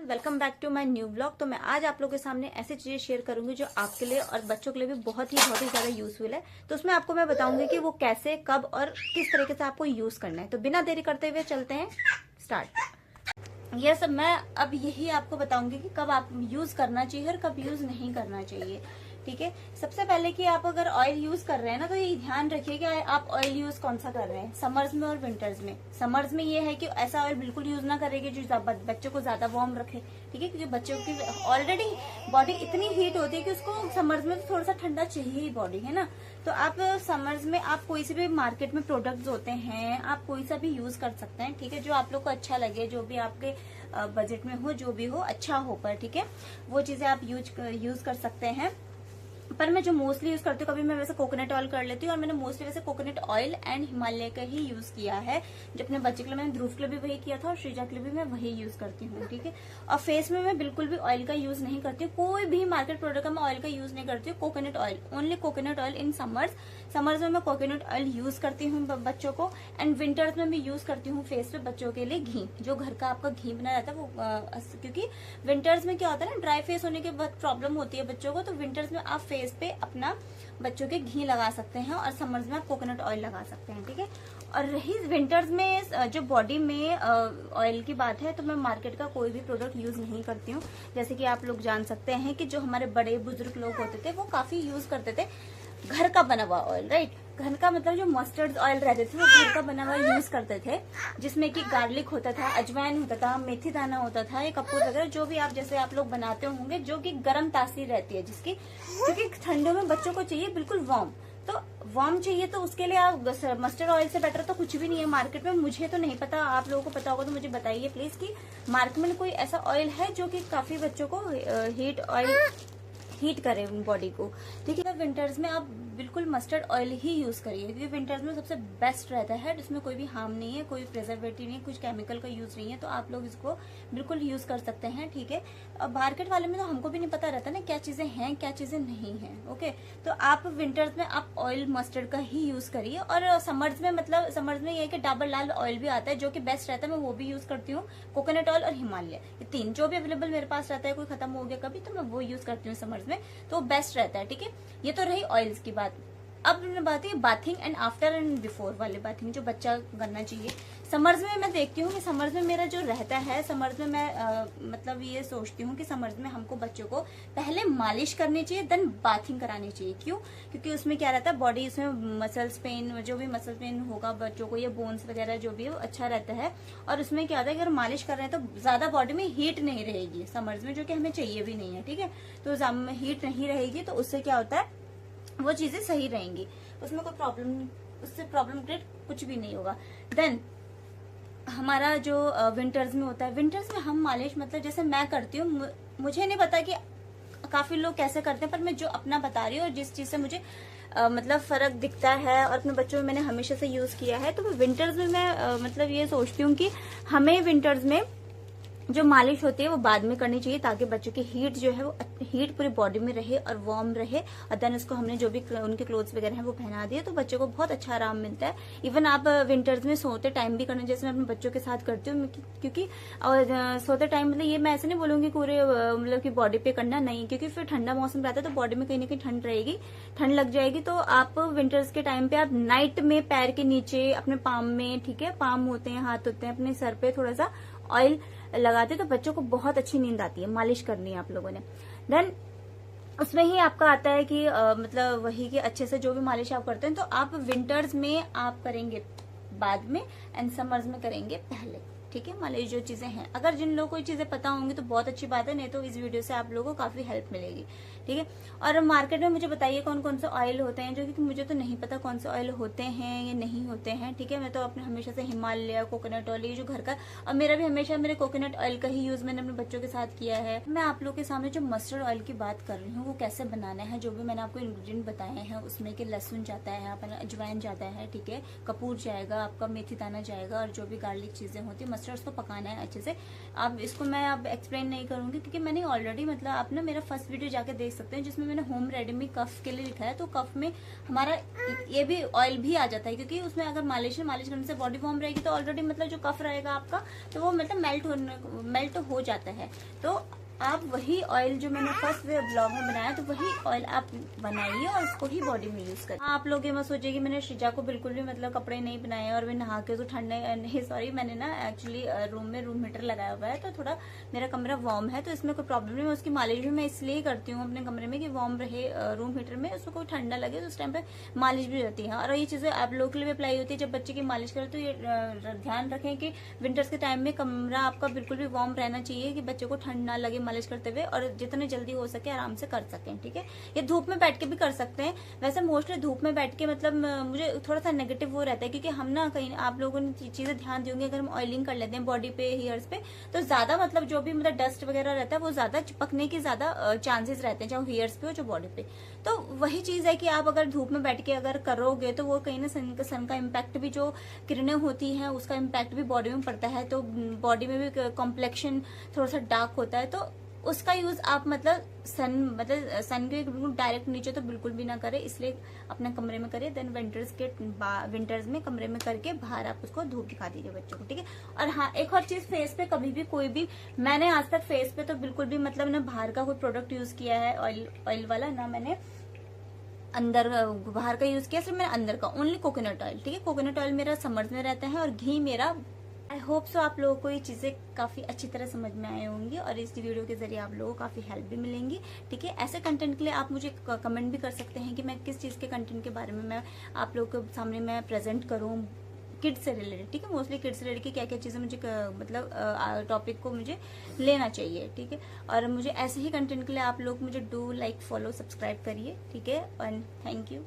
Welcome back to my new blog. तो मैं आज आप लोगों के सामने ऐसी चीजें शेयर करूंगी जो आपके लिए और बच्चों के लिए भी बहुत ही ज्यादा यूजफुल है। तो उसमें आपको मैं बताऊंगी कि वो कैसे, कब और किस तरीके से आपको यूज करना है। तो बिना देरी करते हुए चलते हैं स्टार्ट। ये सब मैं अब यही आपको बताऊंगी कि कब आप यूज करना चाहिए और कब यूज नहीं करना चाहिए। ठीक है, सबसे पहले कि आप अगर ऑयल यूज कर रहे हैं ना, तो ये ध्यान रखिए कि आप ऑयल यूज कौन सा कर रहे हैं, समर्स में और विंटर्स में। समर्स में ये है कि ऐसा ऑयल बिल्कुल यूज ना करेंगे जो बच्चों को ज्यादा वार्म रखे। ठीक है, क्योंकि बच्चों की ऑलरेडी बॉडी इतनी हीट होती है कि उसको समर्स में तो थोड़ा सा ठंडा चाहिए ही बॉडी, है ना। तो आप समर्स में आप कोई से भी मार्केट में प्रोडक्ट्स होते हैं, आप कोई सा भी यूज कर सकते हैं। ठीक है, जो आप लोग को अच्छा लगे, जो भी आपके बजट में हो, जो भी हो अच्छा हो, पर ठीक है वो चीजें आप यूज कर सकते हैं। पर मैं जो मोस्टली यूज करती हूँ, कभी मैं वैसे कोकोनट ऑयल कर लेती हूँ, और मैंने मोस्टली वैसे कोकोनट ऑयल एंड हिमालय का ही यूज किया है। जो अपने बच्चे के लिए मैंने ध्रुव के लिए भी वही किया था और श्रीजा के लिए भी मैं वही यूज करती हूँ। ठीक है, और फेस में मैं बिल्कुल भी ऑयल का यूज नहीं करती हूँ, कोई भी मार्केट प्रोडक्ट का मैं ऑयल का यूज नहीं करती हूँ। Coconut oil, only coconut oil in summers में मैं कोकोनट ऑयल यूज करती हूँ बच्चों को, एंड विंटर्स में भी यूज करती हूँ फेस पे बच्चों के लिए घी, जो घर का आपका घी बना रहता है वो, क्योंकि विंटर्स में क्या होता है ना, ड्राई फेस होने की बहुत प्रॉब्लम होती है बच्चों को। तो विंटर्स में आप फेस पे अपना बच्चों के घी लगा सकते हैं और समर्स में आप कोकोनट ऑयल लगा सकते हैं। ठीक है, और रही विंटर्स में जो बॉडी में ऑयल की बात है, तो मैं मार्केट का कोई भी प्रोडक्ट यूज नहीं करती हूँ। जैसे कि आप लोग जान सकते हैं कि जो हमारे बड़े बुजुर्ग लोग होते थे वो काफी यूज करते थे घर का बना हुआ ऑयल, राइट। घर का मतलब जो मस्टर्ड ऑयल रहते थे वो घर का बना हुआ यूज करते थे, जिसमें कि गार्लिक होता था, अजवाइन होता था, मेथी दाना होता था, ये कपूर वगैरह, जो भी आप जैसे आप लोग बनाते होंगे, जो कि गर्म तासीर रहती है जिसकी, क्योंकि ठंडों में बच्चों को चाहिए बिल्कुल वार्म। तो वार्म चाहिए तो उसके लिए आप मस्टर्ड ऑयल से बेटर तो कुछ भी नहीं है मार्केट में। मुझे तो नहीं पता, आप लोगों को पता होगा तो मुझे बताइए प्लीज कि मार्केट में कोई ऐसा ऑयल है जो कि काफी बच्चों को हीट करे बॉडी को। ठीक है, विंटर्स में आप बिल्कुल मस्टर्ड ऑयल ही यूज करिए, क्योंकि विंटर्स में सबसे बेस्ट रहता है, जिसमें कोई भी हार्म नहीं है, कोई प्रिजर्वेटिव नहीं है, कुछ केमिकल का यूज नहीं है। तो आप लोग इसको बिल्कुल यूज कर सकते हैं। ठीक है, अब मार्केट वाले में तो हमको भी नहीं पता रहता ना क्या चीजें हैं क्या चीजें नहीं है। ओके, तो आप विंटर्स में आप ऑयल मस्टर्ड का ही यूज करिए। और समर्स में, मतलब समर्स में ये है कि डाबर लाल ऑयल भी आता है जो कि बेस्ट रहता है, मैं वो भी यूज करती हूँ। कोकोनट ऑयल और हिमालय, ये तीन जो भी अवेलेबल मेरे पास रहता है, कोई खत्म हो गया कभी तो मैं वो यूज करती हूँ समर्स में, तो बेस्ट रहता है। ठीक है, ये तो रही ऑयल्स की बात। अब बात है bathing and after and before वाले बाथिंग, जो बच्चा करना चाहिए समर्स में। मैं देखती हूँ कि समर्स में मेरा जो रहता है, समर्स में मैं मतलब ये सोचती हूँ कि समर्स में हमको बच्चों को पहले मालिश करनी चाहिए, देन बाथिंग करानी चाहिए। क्यों? क्योंकि उसमें क्या रहता है, बॉडी उसमें मसल्स पेन, जो भी मसल पेन होगा बच्चों को, ये बोन्स वगैरह जो भी है वो अच्छा रहता है। और उसमें क्या होता है, अगर मालिश कर रहे हैं तो ज्यादा बॉडी में हीट नहीं रहेगी समर्स में, जो कि हमें चाहिए भी नहीं है। ठीक है, तो हीट नहीं रहेगी, तो उससे क्या होता है, वो चीजें सही रहेंगी, उसमें कोई प्रॉब्लम, उससे प्रॉब्लम क्रिएट कुछ भी नहीं होगा। देन हमारा जो विंटर्स में होता है, विंटर्स में हम मालिश मतलब जैसे मैं करती हूँ, मुझे नहीं पता कि काफी लोग कैसे करते हैं, पर मैं जो अपना बता रही हूँ और जिस चीज से मुझे मतलब फर्क दिखता है और अपने बच्चों में मैंने हमेशा से यूज किया है, तो विंटर्स में मैं मतलब ये सोचती हूँ कि हमें विंटर्स में जो मालिश होती है वो बाद में करनी चाहिए, ताकि बच्चों की हीट जो है वो हीट पूरी बॉडी में रहे और वार्म रहे। और देन उसको हमने जो भी उनके क्लोथ्स वगैरह हैं वो पहना दिए, तो बच्चों को बहुत अच्छा आराम मिलता है। इवन आप विंटर्स में सोते टाइम भी करना, जैसे मैं अपने बच्चों के साथ करती हूँ, क्योंकि और सोते टाइम मतलब ये मैं ऐसे नहीं बोलूंगी पूरे मतलब की बॉडी पे करना नहीं, क्योंकि फिर ठंडा मौसम रहता है तो बॉडी में कहीं ना कहीं ठंड रहेगी, ठंड लग जाएगी। तो आप विंटर्स के टाइम पे आप नाइट में पैर के नीचे, अपने पाम में, ठीक है, पाम होते हैं, हाथ होते हैं, अपने सर पे थोड़ा सा ऑयल लगाते, तो बच्चों को बहुत अच्छी नींद आती है। मालिश करनी है आप लोगों ने। देन उसमें ही आपका आता है कि मतलब वही कि अच्छे से जो भी मालिश आप करते हैं, तो आप विंटर्स में आप करेंगे बाद में, एंड समर्स में करेंगे पहले। ठीक है, मालिश जो चीजें हैं, अगर जिन लोगों को ये चीजें पता होंगी तो बहुत अच्छी बात है, नहीं तो इस वीडियो से आप लोगों को काफी हेल्प मिलेगी। ठीक है, और मार्केट में मुझे बताइए कौन कौन से ऑयल होते हैं, जो कि मुझे तो नहीं पता कौन से ऑयल होते हैं या नहीं होते हैं। ठीक है, मैं तो अपने हमेशा से हिमालय, कोकोनट ऑयल, ये जो घर का, और मेरा भी हमेशा मेरे कोकोनट ऑयल का ही यूज मैंने अपने बच्चों के साथ किया है। मैं आप लोग के सामने जो मस्टर्ड ऑयल की बात कर रही हूँ वो कैसे बनाना है, जो भी मैंने आपको इंग्रेडिएंट बताए हैं उसमें कि लहसुन जाता है, अजवाइन जाता है, ठीक है, कपूर जाएगा, आपका मेथी दाना जाएगा, और जो भी गार्लिक चीजें होती है, मस्टर्ड को पकाना है अच्छे से। अब इसको मैं अब एक्सप्लेन नहीं करूंगी क्योंकि मैंने ऑलरेडी मतलब आप ना मेरा फर्स्ट वीडियो जाके देख सकते हैं जिसमें मैंने होम रेडमी कफ के लिए लिखा है। तो कफ में हमारा ये भी ऑयल भी आ जाता है क्योंकि उसमें अगर मालिश करने से बॉडी वार्म रहेगी तो ऑलरेडी मतलब जो कफ रहेगा आपका तो वो मतलब मेल्ट हो जाता है। तो आप वही ऑयल जो मैंने फर्स्ट ब्लॉग में बनाया तो वही ऑयल आप बनाइए और उसको ही बॉडी में यूज करिए। आप लोग ये मत सोचिए कि मैंने श्रीजा को बिल्कुल भी मतलब कपड़े नहीं बनाए और मैं नहा के तो ठंडे नहीं, सॉरी मैंने ना एक्चुअली रूम में रूम हीटर लगाया हुआ है तो थोड़ा मेरा कमरा वार्म है तो इसमें कोई प्रॉब्लम नहीं है। उसकी मालिश भी मैं इसलिए करती हूँ अपने कमरे में कि वार्म रहे रूम हीटर में, उसको कोई ठंडा लगे तो उस टाइम पे मालिश भी रहती है। और ये चीजें आप लोग के लिए भी अप्लाई होती है जब बच्चे की मालिश करें तो ये ध्यान रखें कि विंटर्स के टाइम में कमरा आपका बिल्कुल भी वार्म रहना चाहिए कि बच्चे को ठंड ना लगे मालिश करते हुए और जितने जल्दी हो सके आराम से कर सकें। ठीक है, ये धूप में बैठ के भी कर सकते हैं। वैसे मोस्टली धूप में बैठ के मतलब मुझे थोड़ा सा नेगेटिव वो रहता है क्योंकि हम ना कहीं आप लोगों ने चीजें ध्यान देंगे अगर हम ऑयलिंग कर लेते हैं बॉडी पे हेयर्स पे तो ज्यादा मतलब जो भी मतलब डस्ट वगैरह रहता है वो ज्यादा चिपकने की ज्यादा चांसेस रहते हैं चाहे हेयर्स पे हो चाहे बॉडी पे। तो वही चीज है कि आप अगर धूप में बैठ के अगर करोगे तो वो कहीं ना सन का इम्पैक्ट भी जो किरणें होती हैं उसका इम्पैक्ट भी बॉडी में पड़ता है तो बॉडी में भी कॉम्प्लेक्शन थोड़ा सा डार्क होता है। तो उसका यूज आप मतलब सन के बिल्कुल डायरेक्ट नीचे तो बिल्कुल भी ना करें, इसलिए अपने कमरे में करिए। देन विंटर्स में कमरे में करके बाहर आप उसको धूप दिखा दीजिए बच्चों को। ठीक है, और हाँ एक और चीज, फेस पे कभी भी कोई भी, मैंने आज तक फेस पे तो बिल्कुल भी मतलब ना बाहर का कोई प्रोडक्ट यूज किया है ऑयल वाला, ना मैंने अंदर बाहर का यूज किया, सिर्फ मैंने अंदर का ओनली कोकोनट ऑयल। ठीक है, कोकोनट ऑयल मेरा समर्स में रहता है और घी मेरा। आई होप सो आप लोगों को ये चीजें काफी अच्छी तरह समझ में आए होंगी और इस वीडियो के जरिए आप लोगों को काफी हेल्प भी मिलेंगी। ठीक है, ऐसे कंटेंट के लिए आप मुझे कमेंट भी कर सकते हैं कि मैं किस चीज के कंटेंट के बारे में मैं आप लोगों के सामने मैं प्रेजेंट करूं किड्स से रिलेटेड। ठीक है, मोस्टली किड्स से रिलेटेड क्या क्या चीजें मुझे मतलब टॉपिक को मुझे लेना चाहिए। ठीक है, और मुझे ऐसे ही कंटेंट के लिए आप लोग मुझे डू लाइक फॉलो सब्सक्राइब करिए। ठीक है, और थैंक यू।